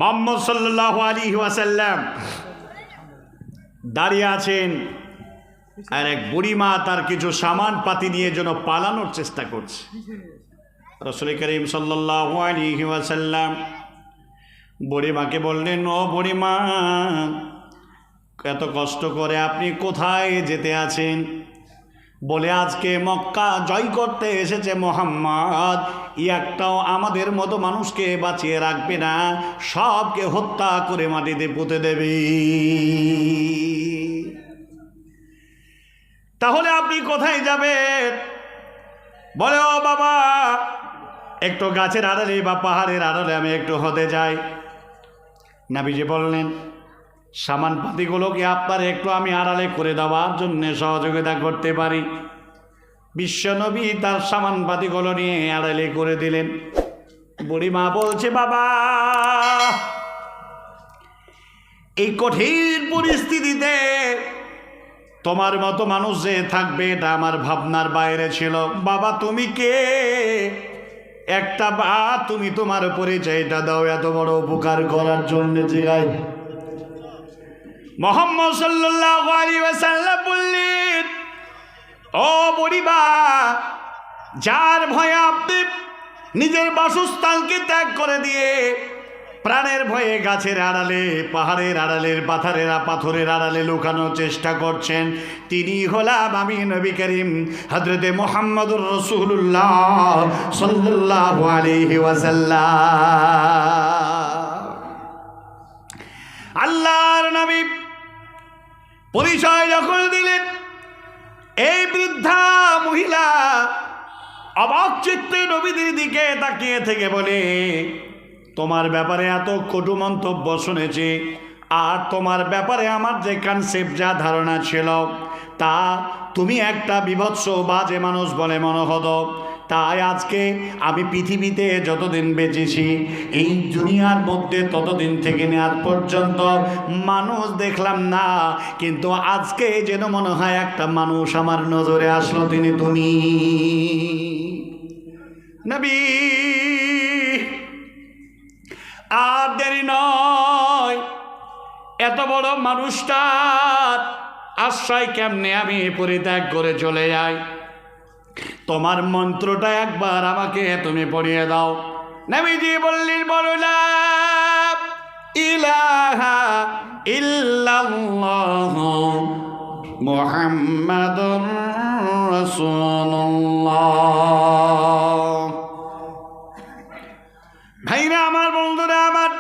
মুহাম্মদ সাল্লাল্লাহু আলাইহি ওয়াসাল্লাম দাঁড়িয়ে আছেন, আর এক বুড়িমা তার কিছু সামান পাতি নিয়ে যেন পালানোর চেষ্টা করছে। রাসূল করিম সাল্লাল্লাহু আলাইহি ওয়াসাল্লাম বুড়িমাকে বললেন, ও বুড়িমা, এত কষ্ট করে আপনি কোথায় যেতে আছেন? বলে, আজকে মক্কা জয় করতে এসেছে মুহাম্মদ, একটাও আমাদের মতো মানুষকে বাঁচিয়ে রাখবে না, সবকে হত্যা করে মাটিতে পুঁতে দেবে। তাহলে আপনি কোথায় যাবেন? বলে, ও বাবা, একটু গাছের আড়ালে বা পাহাড়ের আড়ালে আমি একটু হতে যাই। নবীজি বললেন, সামান পাতিগুলোকে আপনার একটু আমি আড়ালে করে দেওয়ার জন্য সহযোগিতা করতে পারি। বিশ্বনবী তার সামান পাতিগুলো নিয়ে আড়ালে করে দিলেন। বুড়িমা বলছে, বাবা, এই কঠিন পরিস্থিতিতে তোমার মতো মানুষ যে থাকবে এটা আমার ভাবনার বাইরে ছিল। বাবা, তুমি কে? একটা বা তুমি তোমার পরিচয়টা দাও এত বড় উপকার করার জন্য। জিগাই মুহাম্মদ সাল্লাল্লাহু আলাইহি ওয়াসাল্লাম বললেন, ও বুড়িমা, যার ভয়ে আপনি নিজের বাসস্থানকে ত্যাগ করে দিয়ে প্রাণের ভয়ে গাছের আড়ালে, পাহাড়ের আড়ালের, পাথরের আড়ালে লুকানোর চেষ্টা করছেন, তিনি হলাম আমি নবী করিম হযরতে মুহাম্মদুর রাসূলুল্লাহ সাল্লাল্লাহু আলাইহি ওয়াসাল্লাম। আল্লাহর নবী পরিচয় যখন দিলেন, এই বৃদ্ধা মহিলা অবাক চিত্তে নবীদের দিকে তাকিয়ে থেকে বলে, তোমার ব্যাপারে এত কটু মন্তব্য শুনেছি, আর তোমার ব্যাপারে আমার যে কনসেপ্ট, যা ধারণা ছিল, তা তুমি একটা বিভৎস বাজে মানুষ বলে মনে হতো। তাই আজকে আমি পৃথিবীতে যতদিন বেঁচেছি, এই দুনিয়ার মধ্যে ততদিন থেকে নেওয়ার পর্যন্ত মানুষ দেখলাম না, কিন্তু আজকে যেন মনে হয় একটা মানুষ আমার নজরে আসলো, তিনি তুমি। নবী আর দেরি নয়, এত বড় মানুষটার আশ্রয় কেমনে আমি পরিত্যাগ করে চলে যাই? তোমার মন্ত্রটা একবার আমাকে তুমি পড়িয়ে দাও। নবীজি বললেন, বলো লা ইলাহা ইল্লাল্লাহ মুহাম্মাদুর রাসূলুল্লাহ। ভাইরা আমার, বন্ধুরা আমার,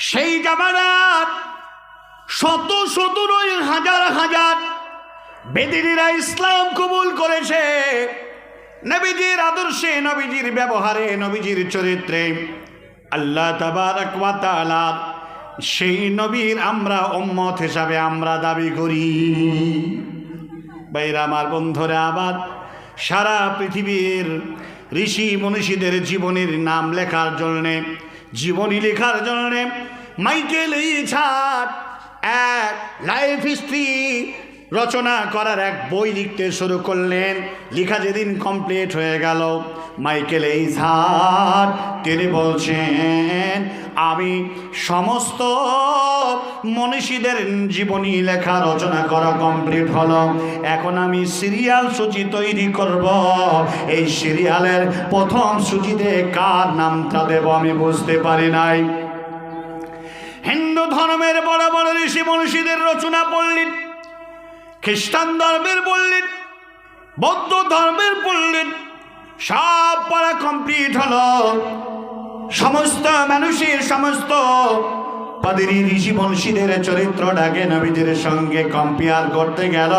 সেই জামানাত শত শত নয়, হাজার হাজার বেদিনীরা ইসলাম কবুল করেছে। নবীজির আদর্শে, নবীজির ব্যবহারে, নবীজির চরিত্রে আল্লাহ তাবারক ওয়া তাআলা সেই নবীর আমরা উম্মত হিসাবে আমরা দাবি করি। ভাইরা আমার, বন্ধুরা আবার, সারা পৃথিবীর ঋষি মনীষীদের জীবনের নাম লেখার জন্যে, জীবনী লেখার জন্যে মাইকেল এইছাট এক লাইফ হিস্ট্রি রচনা করার এক বই লিখতে শুরু করলেন। লেখা যেদিন কমপ্লিট হয়ে গেল, মাইকেল এইছাট তিনি বলছেন, আমি সমস্ত মনীষীদের জীবনী লেখা রচনা করা কমপ্লিট হলো, এখন আমি সিরিয়াল সূচি তৈরি করব। এই সিরিয়ালের প্রথম সূচিতে কার নামটা দেব আমি বুঝতে পারি নাই। হিন্দু ধর্মের বড় বড় ঋষি মনীষীদের রচনা পড়লেন, খ্রিস্টান ধর্মের বললেন, বৌদ্ধ ধর্মের পড়লেন, সব পড়া কমপ্লিট হলো। সমস্ত মানুষের, সমস্ত পাদ্রী ঋষি মনীষীদের চরিত্রটাকে নবীদের সঙ্গে কম্পেয়ার করতে গেল।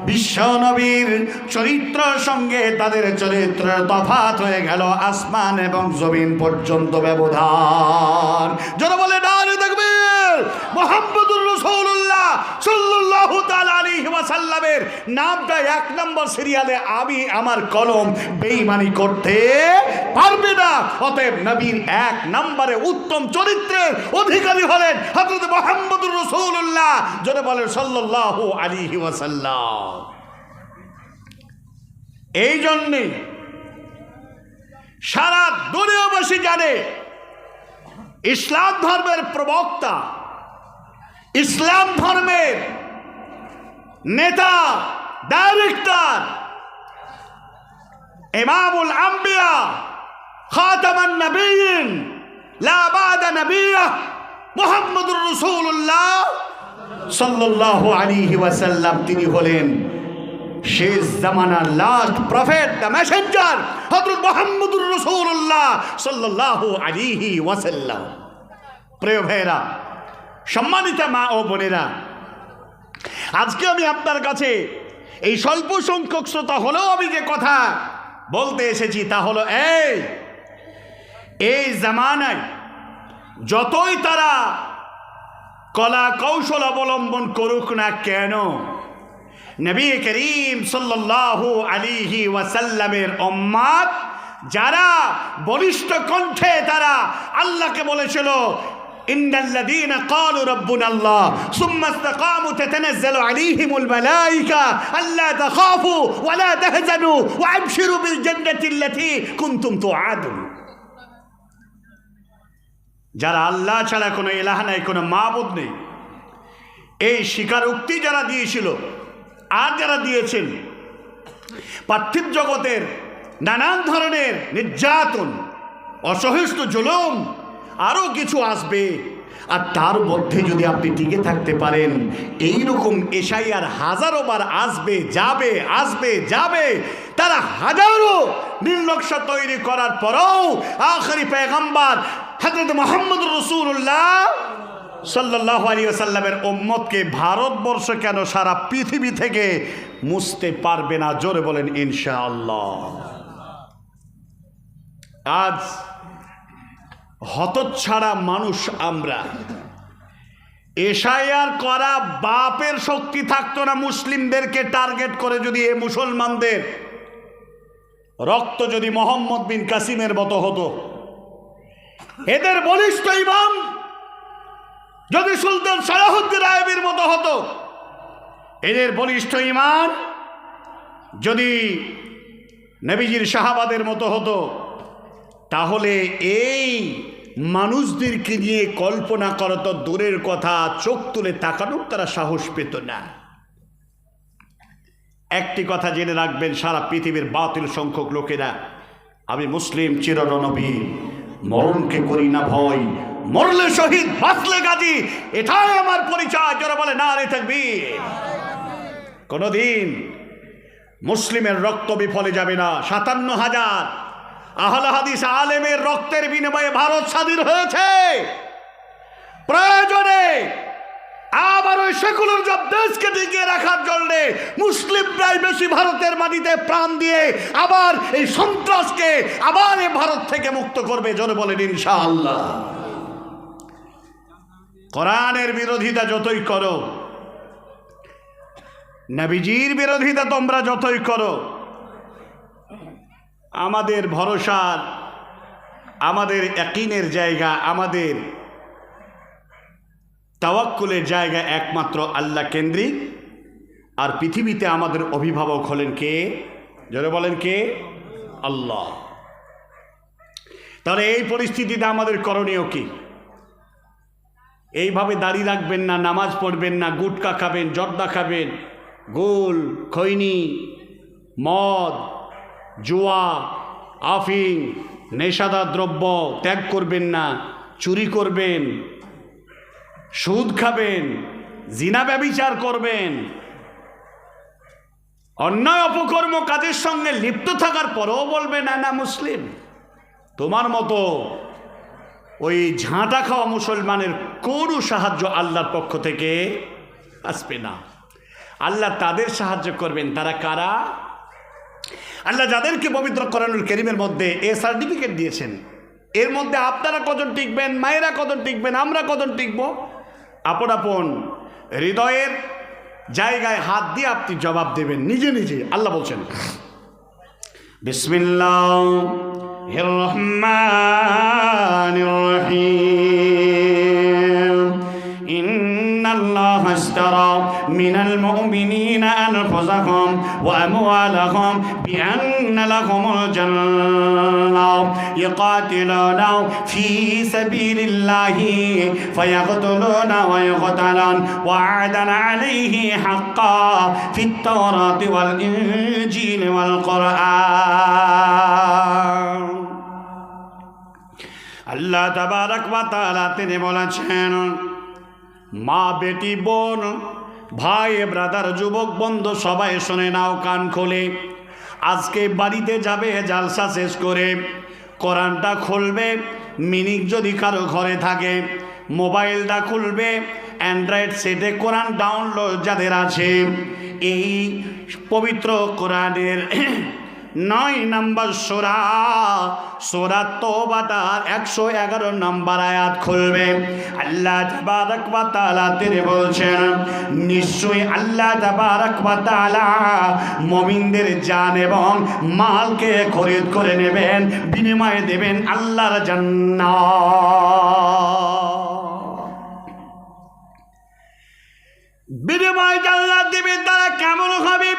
বিশ্ব নবীর চরিত্রের সঙ্গে তাদের চরিত্রের তফাৎ হয়ে গেল আসমান এবং জমিন পর্যন্ত ব্যবধান। যারা বলে নারে তাকবীর, মুহাম্মদুর রাসূলুল্লাহ সাল্লাল্লাহু তাআলা আলাইহি ওয়াসাল্লামের নামটা এক নম্বর সিরিয়ালে আমি, আমার কলম বেঈমানি করতে পারবে না। অতএব নবীর এক নম্বরে উত্তম চরিত্রের অধিকারী হলেন হযরত মুহাম্মদুর রাসূলুল্লাহ, যারা বলেন সাল্লাল্লাহু আলাইহি ওয়াসাল্লাম। এই জন্যে সারা দুনিয়াবাসী জানে ইসলাম ধর্মের প্রবক্তা, ইসলাম ধর্মের নেতা, ডাইরেক্টর, ইমামুল আম্বিয়া, খাতামান নবিয়্যিন, লা বা'দা নবিয়্যিহ, মুহাম্মদুর রাসূলুল্লাহ সাল্লাল্লাহু আলাইহি ওয়াসাল্লাম। তিনি হলেন শেষ জামানার লাস্ট প্রফেট, দ্য মেসেঞ্জার, হযরত মুহাম্মদুর রাসূলুল্লাহ সাল্লাল্লাহু আলাইহি ওয়াসাল্লাম। প্রিয় ভাইরা, সম্মানিত মা ও বোনেরা, আজকে আমি আপনার কাছে এই স্বল্প সংখ্যক শ্রোতা হলেও আমি যে কথা বলতে এসেছি তা হলো এই জামানায় যতই তারা কলা কৌশল অবলম্বন করুক না কেন, নবী করিম সাল্লাল্লাহু আলাইহি ওয়াসাল্লামের উম্মত যারা বলিষ্ঠ কণ্ঠে তারা আল্লাহকে বলেছিল, ইন্নাল্লাযীনা ক্বালু রাব্বুনাল্লাহ সুম্মা ইসতাকামু তাতানাজ্জালু আলাইহিমুল মালায়েকা আল্লা তাখাফু ওয়া লা তাহজানু ওয়া আবশিরু বিল জান্নাতিল্লাতী কুনতুম তুআদুন। যারা আল্লাহ ছাড়া কোনো ইলাহ নাই, কোনো মাবুদ নেই, এই স্বীকারোক্তি যারা দিয়েছিল আর যারা দিয়েছেন, পার্থিব জগতের নানান ধরনের নির্যাতন, অসহিষ্ণু জুলুম আরও কিছু আসবে, আর তার মধ্যে যদি আপনি টিকে থাকতে পারেন, এইরকম এশাইয়ার হাজারো বার আসবে যাবে, আসবে যাবে। তারা হাজারো নীলনকশা তৈরি করার পরেও আখেরি পয়গম্বর হযরত মুহাম্মদুর রাসূলুল্লাহ সাল্লাল্লাহু আলাইহি ওয়াসাল্লামের উম্মতকে ভারতবর্ষ কেন সারা পৃথিবী থেকে মুছতে পারবে না। জোরে বলেন ইনশাআল্লাহ। আজ হতচ্ছাড়া মানুষ আমরা। এশাইয়ার করা বাপের শক্তি থাকতো না মুসলিমদেরকে টার্গেট করে যদি এ মুসলমানদের রক্ত যদি মোহাম্মদ বিন কাসিমের মতো হতো, এদের বলিষ্ঠ ইমাম যদি সুলতান সালাহুদ্দিন আইয়ুবীর মতো হতো, এদের বলিষ্ঠ ইমান যদি নবীজির সাহাবাদের মতো হতো, তাহলে এই মানুষদেরকে নিয়ে কল্পনা করা তো দূরের কথা, চোখ তুলে তাকানোর তারা সাহস পেত না। একটি কথা জেনে রাখবেন, সারা পৃথিবীর বাতিল সংখ্যক লোকেরা, আমি মুসলিম চিরনবী, মরণকে করি না ভয়, মরলে শহীদ বাঁচলে গাজী, এটাই আমার পরিচয়। যারা বলে নারে তাকবীর। কোনদিন মুসলিমের রক্ত বিফলে যাবে না। ৫৭,০০০ আহলে হাদিস আলেমের রক্তের বিনিময়ে ভারত স্বাধীন হয়েছে। প্রয়োজনে আবার ওই সেকুলার দেশকে টিকিয়ে রাখার জন্য মুসলিমরাই বেশি ভারতের মাটিতে প্রাণ দিয়ে আবার এই সন্ত্রাসকে আবার এই ভারত থেকে মুক্ত করবে। জোরে বলেন ইনশাআল্লাহ। কোরআনের বিরোধিতা যতই করো, নবীজির বিরোধিতা তোমরা যতই করো, আমাদের ভরসার, আমাদের ইয়াকিনের জায়গা, আমাদের তাওয়াক্কুলের জায়গা একমাত্র আল্লাহ কেন্দ্রিক। আর পৃথিবীতে আমাদের অভিভাবক হলেন কে? জোরে বলেন কে? আল্লাহ। তাহলে এই পরিস্থিতিতে আমাদের করণীয় কি? এইভাবে দাঁড়িয়ে রাখবেন না, নামাজ পড়বেন না, গুটকা খাবেন, জর্দা খাবেন, গোল, খৈনি, মদ, জুয়া, আফিং, নেশাদার দ্রব্য ত্যাগ করবেন না, চুরি করবেন, সুদ খাবেন, জিনা ব্যভিচার করবেন, অন্যায় অপকর্ম কাজের সঙ্গে লিপ্ত থাকার পরেও বলবে না না মুসলিম। তোমার মতো ওই ঝাঁটা খাওয়া মুসলমানের কোনো সাহায্য আল্লাহর পক্ষ থেকে আসবে না। আল্লাহ তাদের সাহায্য করবেন। তারা কারা? আল্লাহ যাদেরকে পবিত্র কোরআনুল কারীমের মধ্যে এ সার্টিফিকেট দিয়েছেন, এর মধ্যে আপনারা কজন টিকবেন, মায়েরা কজন টিকবেন, আমরা কজন টিকব, আপন আপন হৃদয়ের জায়গায় হাত দিয়ে আপনি জবাব দেবেন নিজে নিজে। আল্লাহ বলছেন, বিসমিল্লাহির রহমানির রহিম, ইন্নাল্লাহা ইশতারা মিনাল মুমিনিনা আনফুসাহুম ওয়া আমওয়ালাহুম বিআন্না লাহুমুল জান্নাহ ইয়াকাতিলুনা ফি সাবিলিল্লাহি ফায়াকতুলুনা ওয়া ইয়াকতালুন ওয়া'দান আলাইহি হাক্কান ফিত তাওরাতি ওয়াল ইনজিল ওয়াল কুরআন। আল্লাহ তাবারক ওয়া তাআলা তিনি বলেছেন, মা, বেটি, বোন, ভাই, ব্রাদার, যুবক বন্ধু সবাই শুনে নাও কান খোলে। আজকে বাড়িতে যাবে, জালসা শেষ করে কোরআনটা খুলবে। মিনিক যদি কারো ঘরে থাকে মোবাইলটা খুলবে, অ্যান্ড্রয়েড সেটে কোরআন ডাউনলোড যাদের আছে, এই পবিত্র কোরআনের 9 নম্বর সূরা, সূরা তওবাটার 111 নম্বর আয়াত খুলবে। আল্লাহ তাবারক ওয়া তাআলা তিনি বলছেন, নিশ্চয়ই আল্লাহ তাবারক ওয়া তাআলা মুমিনদের জান এবং মালকে খরিদ করে নেবেন, বিনিময়ে দেবেন আল্লাহর জান্নাত। বিনিময়ে জান্নাত দিবেন তারা কেমন হবে?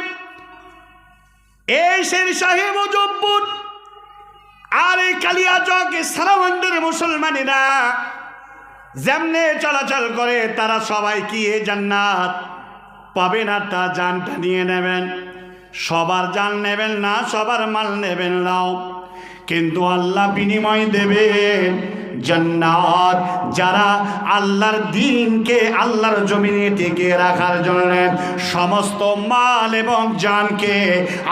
এই শেরশাহী মুজফ্ফর আর এই কালিয়াচক সারামন্ডের মুসলমানেরা যেমনে চলাচল করে তারা সবাই কি এই জান্নাত পাবে না? তা জানটা নিয়ে নেবেন। সবার জান নেবেন না, সবার মাল নেবেন নাও, কিন্তু আল্লাহ বিনিময় দেবেন জান্নাত। যারা আল্লাহর দ্বীনকে আল্লাহর জমিনে টিকিয়ে রাখার জন্য সমস্ত মাল এবং জানকে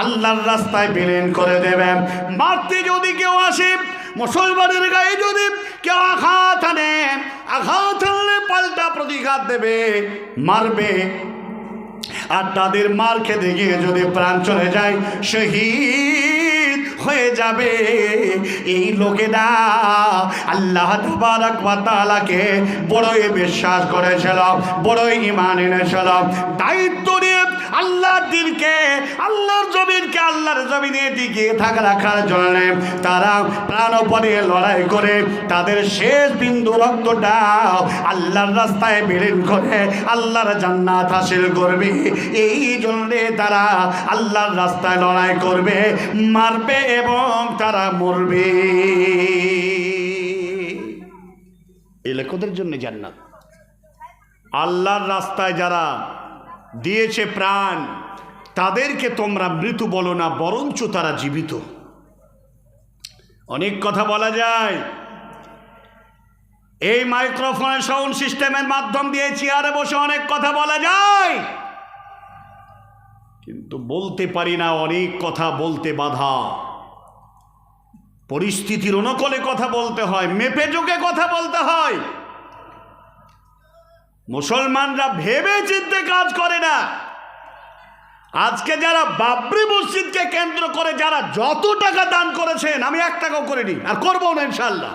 আল্লাহর রাস্তায় বিলীন করে দেবেন। মারতে যদি কেউ আসে, মুসলমানের গায়ে যদি কেউ আঘাত আনে, আঘাত আনলে পাল্টা প্রতিঘাত দেবে, মারবে। আর তাদের মার খেতে গিয়ে যদি প্রাণ চলে যায়, শহীদ হয়ে যাবে। এই লোকেরা আল্লাহ তাবারক ওয়া তাআলাকে বড়ই বিশ্বাস করেছিল, বড়ই ঈমান এনেছিল। দায়িত্ব নিয়ে আল্লাহর দ্বীনকে, আল্লাহর জমিনকে আল্লাহর জমিনে টিকিয়ে রাখার জন্য তারা প্রাণপণে লড়াই করে তাদের শেষ বিন্দু রক্তটা আল্লাহর রাস্তায় বিলীন করে আল্লাহর জান্নাত হাসিল করবে। এই জন্যে তারা আল্লাহর রাস্তায় লড়াই করবে, মারবে এবং তারা মরবে। এই লেখকদের জন্য জান্নাত। আল্লাহর রাস্তায় যারা দিয়েছে প্রাণ, তাদেরকে তোমরা মৃত বলো না, বরঞ্চ তারা জীবিত। অনেক কথা বলা যায়, এই মাইক্রোফোনের সাউন্ড সিস্টেমের মাধ্যম দিয়ে চেয়ারে বসে অনেক কথা বলা যায়, কিন্তু বলতে পারি না। অনেক কথা বলতে বাধা, পরিস্থিতির অনুকূলে কথা বলতে হয়, মেপে যোগে কথা বলতে হয়। মুসলমানরা ভেবে চিন্তে কাজ করে না। আজকে যারা বাবরি মসজিদকে কেন্দ্র করে যারা যত টাকা দান করেছেন, আমি 1 টাকাও করিনি আর করবো না ইনশাআল্লাহ।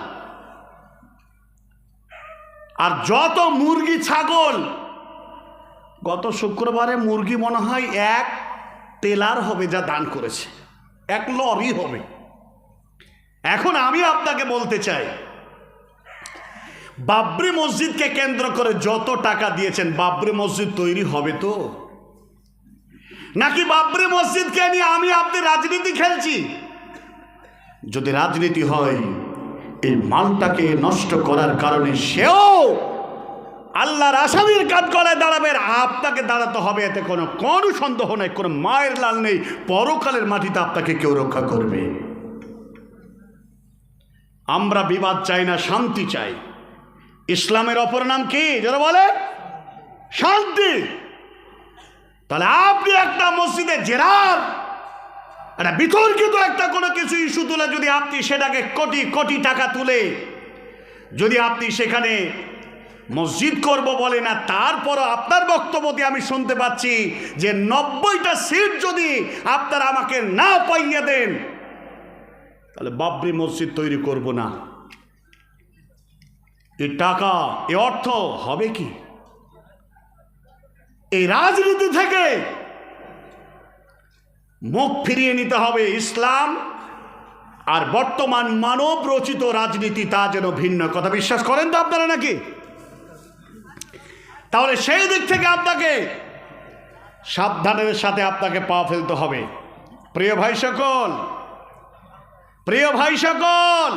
আর যত মুরগি ছাগল, গত শুক্রবারে মুরগি মনে হয় 1 টেলার হবে যা দান করেছে, 1 লরি হবে। এখন আমি আপনাকে বলতে চাই, বাবরি মসজিদকে কেন্দ্র করে যত টাকা দিয়েছেন, বাবরি মসজিদ তৈরি হবে তো? নাকি বাবরি মসজিদকে নিয়ে আমি আপনি রাজনীতি খেলছি? যদি রাজনীতি হয়, এই মালটাকে নষ্ট করার কারণে সেও আল্লাহর আসামির কাঠগড়ায় দাঁড়াবে, আপনাকে দাঁড়াতে হবে। এতে কোনো সন্দেহ নেই, কোনো মায়ের লাল নেই। পরকালের মাটিতে আপনাকে কেউ রক্ষা করবে। আমরা বিবাদ চাই না, শান্তি চাই। ইসলামের অপর নাম কি যারা বলে? শান্তি। তাহলে আপনি একটা মসজিদে জেরার একটা বিতর্কিত একটা কোনো কিছু ইস্যু তুলে যদি আপনি সেটাকে কোটি কোটি টাকা তুলে যদি আপনি সেখানে মসজিদ করব বলে না, তারপরও আপনার বক্তব্য দিয়ে আমি শুনতে পাচ্ছি যে 90টা সিট যদি আপনারা আমাকে না পাইয়ে দেন, তাহলে বাবরি মসজিদ তৈরি করব না। এই টাকা, এই অর্থ হবে কি? এই রাজনীতি থেকে মুখ ফিরিয়ে নিতে হবে। ইসলাম আর বর্তমান মানব রচিত রাজনীতি তা যেন ভিন্ন। কথা বিশ্বাস করেন তো আপনারা নাকি? তাহলে সেই দিক থেকে আপনাকে সাবধানের সাথে আপনাকে পা ফেলতে হবে। প্রিয় ভাই সকল, প্রিয় ভাই সকল,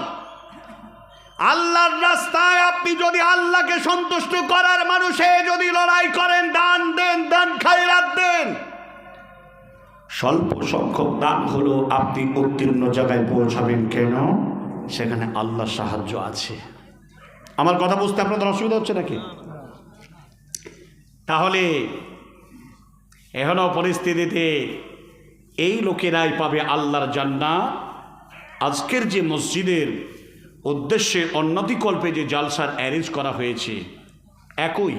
আল্লাহর রাস্তায় আপনি যদি আল্লাহকে সন্তুষ্ট করার মানুষে যদি লড়াই করেন, দান দেন, দান খায়রাত দেন, স্বল্প সংখ্যক দান হলো আপনি উত্তীর্ণ জায়গায় পৌঁছাবেন। কেন? সেখানে আল্লাহর সাহায্য আছে। আমার কথা বুঝতে আপনাদের অসুবিধা হচ্ছে নাকি? তাহলে এখনো পরিস্থিতিতে এই লোকেরাই পাবে আল্লাহর জান্নাত। আজকের যে মসজিদের উদ্দেশ্যে উন্নতিকল্পে যে জালসার অ্যারেঞ্জ করা হয়েছে, একই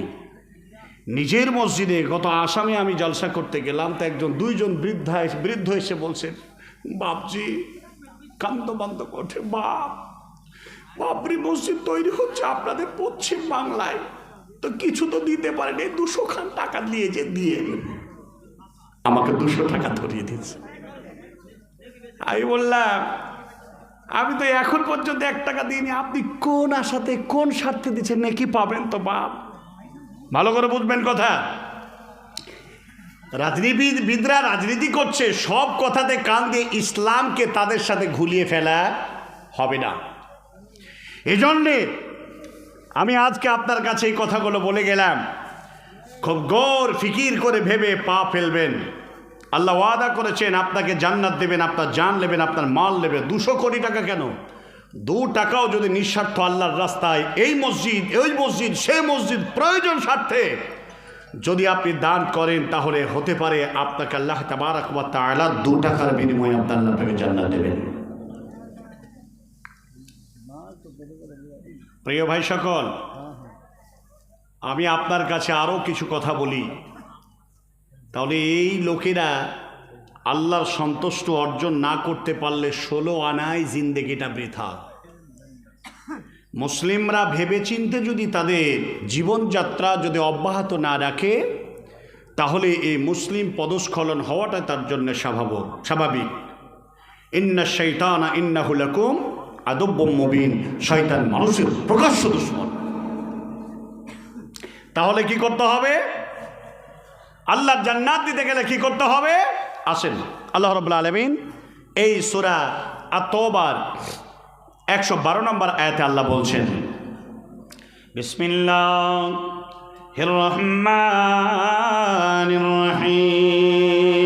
নিজের মসজিদে গত আসামে আমি জালসা করতে গেলাম, তো দুইজন বৃদ্ধ এসে বলছেন, বাপজি কান্দ বান্দ করছে, বাপরি মসজিদ তৈরি হচ্ছে আপনাদের পশ্চিম বাংলায়, তো কিছু তো দিতে পারেন, 200 খান টাকা দিয়ে আমাকে 200 টাকা ধরিয়ে দিয়েছে। আমি বললাম, আমি তো এখন পর্যন্ত 1 টাকা দিইনি, আপনি কোন আশাতে কোন স্বার্থে দিচ্ছেন, নাকি পাবেন তো বাপ? ভালো করে বুঝবেন কথা। রাজনীতিবিদরা রাজনীতি করছে, সব কথাতে কান দিয়ে ইসলামকে তাদের সাথে ঘুলিয়ে ফেলা হবে না। এজন্যে আমি আজকে আপনার কাছে এই কথাগুলো বলে গেলাম, খুব গৌর ফিকির করে ভেবে পা ফেলবেন। আল্লাহ ওয়াদা করেছেন আপনাকে জান্নাত দেবেন, আপনার জান নেবেন, আপনার মাল নেবেন। 200 কোটি টাকা কেন, 2 টাকাও যদি নিঃস্বার্থ আল্লাহর রাস্তায়, এই মসজিদ ওই মসজিদ সে মসজিদ প্রয়োজন স্বার্থে যদি আপনি দান করেন, তাহলে হতে পারে আপনাকে আল্লাহ তাবারাক ওয়া তাআলা 2 টাকার বিনিময়ে আপনাকে জান্নাত দেবেন। প্রিয় ভাই সকল, আমি আপনার কাছে আরও কিছু কথা বলি। তাহলে এই লোকেরা আল্লাহর সন্তুষ্ট অর্জন না করতে পারলে 16 আনায় জিন্দেগিটা বৃথা। মুসলিমরা ভেবেচিন্তে যদি তাদের জীবনযাত্রা যদি অব্যাহত না রাখে, তাহলে এই মুসলিম পদস্খলন হওয়াটা তার জন্য স্বাভাবিক। ইন্না শাইতানা ইন্নাহু লাকুম আদুব্বুম মুবিন, শয়তান মানুষের প্রকাশ্য দুশমন। তাহলে কি করতে হবে? আল্লাহর জান্নাত দিতে গেলে কি করতে হবে? আসেন, আল্লাহ রাব্বুল আলামিন এই সূরা আত-তাওবার 112 নম্বর আয়াতে আল্লাহ বলছেন, বিসমিল্লাহির রহমানির রহিম,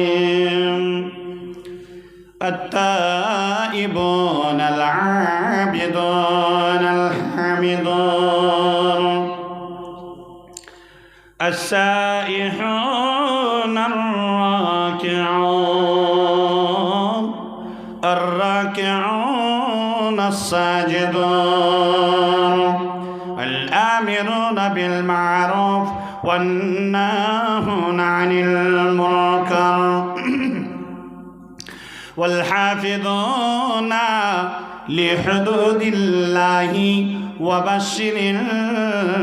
আত-তাইবুনাল আবিদুনাল হামিদুন, السائحون الراكعون الراكعون الساجدون الآمرون بالمعروف والناهون عن المنكر والحافظون لحدود الله وبشر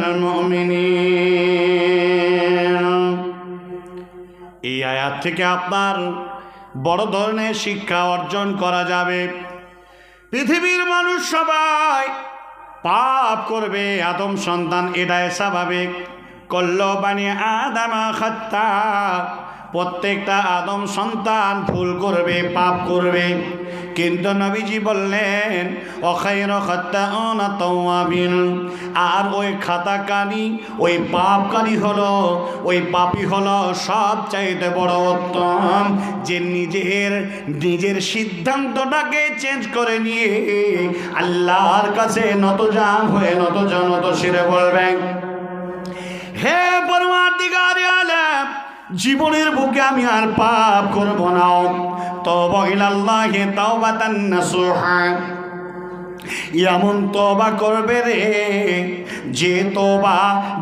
المؤمنين। এই আয়াত থেকে আপনার বড় ধরনের শিক্ষা অর্জন করা যাবে। পৃথিবীর মানুষ সবাই পাপ করবে, আদম সন্তান এটাই স্বাভাবিক। কল্লু বানি আদম খাত্তা, প্রত্যেকটা আদম সন্তান ভুল করবে, পাপ করবে। কিন্তু নবীজি বললেন অখাইর খাত্তাউনা তাওয়াবিন, আর ওই খাতাকারী ওই পাপকারী হলো, ওই পাপী হলো সবচাইতে বড় উত্তম, যে নিজের সিদ্ধান্তটাকে চেঞ্জ করে নিয়ে আল্লাহর কাছে নতজান হয়ে নত শিরে বলবেন, হে পরওয়ারদিগারে আলম, জীবনের বুকে আমি আর পাপ করব না। তওবা ইলাল্লাহি তাওবাতান নাসুহা, এমন তওবা করবে রে যে তওবা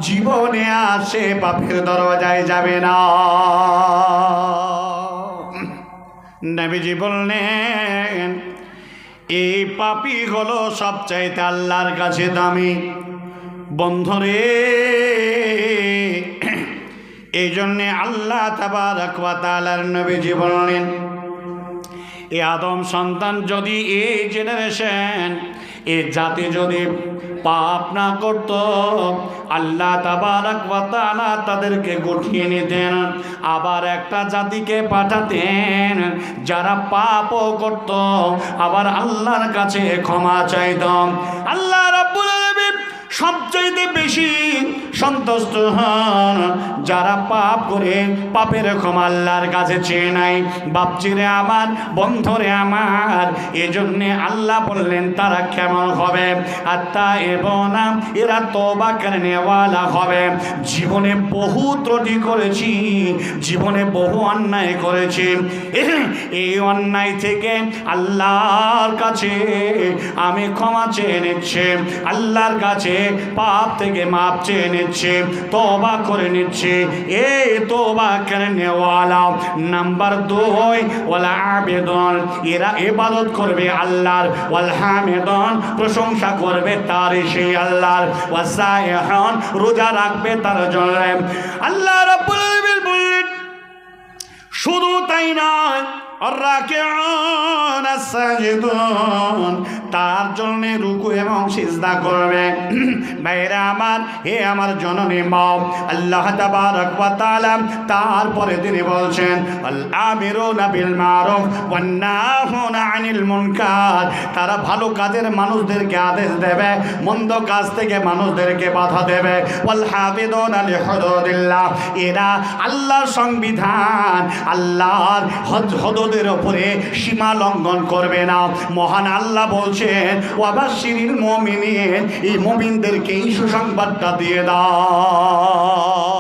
জীবনে আসে পাপের দরজায় যাবে না। নবীজি বললেন এই পাপী হলো সবচাইতে আল্লাহর কাছে দামি। বন্ধুরে, এই জন্যে আল্লাহ তাবারাক ওয়া তাআলার নবীজি বললেন, এই আদম সন্তান যদি এই জেনারেশন এ জাতি যদি পাপ না করত, আল্লাহ তাবারাক ওয়া তাআলা তাদেরকে গুটিয়ে নিতেন, আবার একটা জাতিকে পাঠাতেন যারা পাপও করত, আবার আল্লাহর কাছে ক্ষমা চাইত। আল্লাহ রাব্বুল আলামিন সবচাইতে বেশি সন্তুষ্ট হন যারা পাপ করে পাপের ক্ষমা আল্লাহর কাছে চেয়ে নাই। বাপজিরে আমার, বন্ধুরে আমার, এজন্যে আল্লাহ বললেন তারা কেমন হবে? আত্তায়েবুনা, এরা তওবা করনেওয়ালা হবে। জীবনে বহু ত্রুটি করেছি, জীবনে বহু অন্যায় করেছি, এই অন্যায় থেকে আল্লাহর কাছে আমি ক্ষমা চেয়ে নিচ্ছি, আল্লাহর কাছে পাপ থেকে মাপ চেয়ে নিচ্ছে, তওবা করে নিচ্ছে। এই তওবা করনেওয়ালা। নাম্বার 2, ওয়াল আবিদুন, এরা ইবাদত করবে আল্লাহর, ওয়াল হামিদুন, প্রশংসা করবে তার সেই আল্লাহর, ওয়াসাইহুন, রোজা রাখবে তার জন্য। আল্লাহ রাব্বুল আলামিন বললেন শুধু তাই নয়, আর-রাকিউন আস-সাজিদুন, তার জন্য রুকু এবং সিজদা করবে। ভাইরা আমার, হে আমার জননী মা, আল্লাহ তাবারাক ওয়া তাআলা তারপরে তিনি বলছেন আল আমিরুনা বিল মারুফ ওয়ান নাহুনা আনিল মুনকার, তারা ভালো কাজের মানুষদেরকে আদেশ দেবে, মন্দ কাজ থেকে মানুষদেরকে বাধা দেবে। ওয়াল হাফিযুনা লিহুদুদিল্লাহ, এরা আল্লাহর সংবিধান, আল্লাহর হদদের উপরে সীমা লঙ্ঘন করবে না। মহান আল্লাহ বলছেন ওয়াবাশশিরিল মুমিনিন, এই মুমিনদেরকে এই সুসংবাদটা দিয়ে দাও।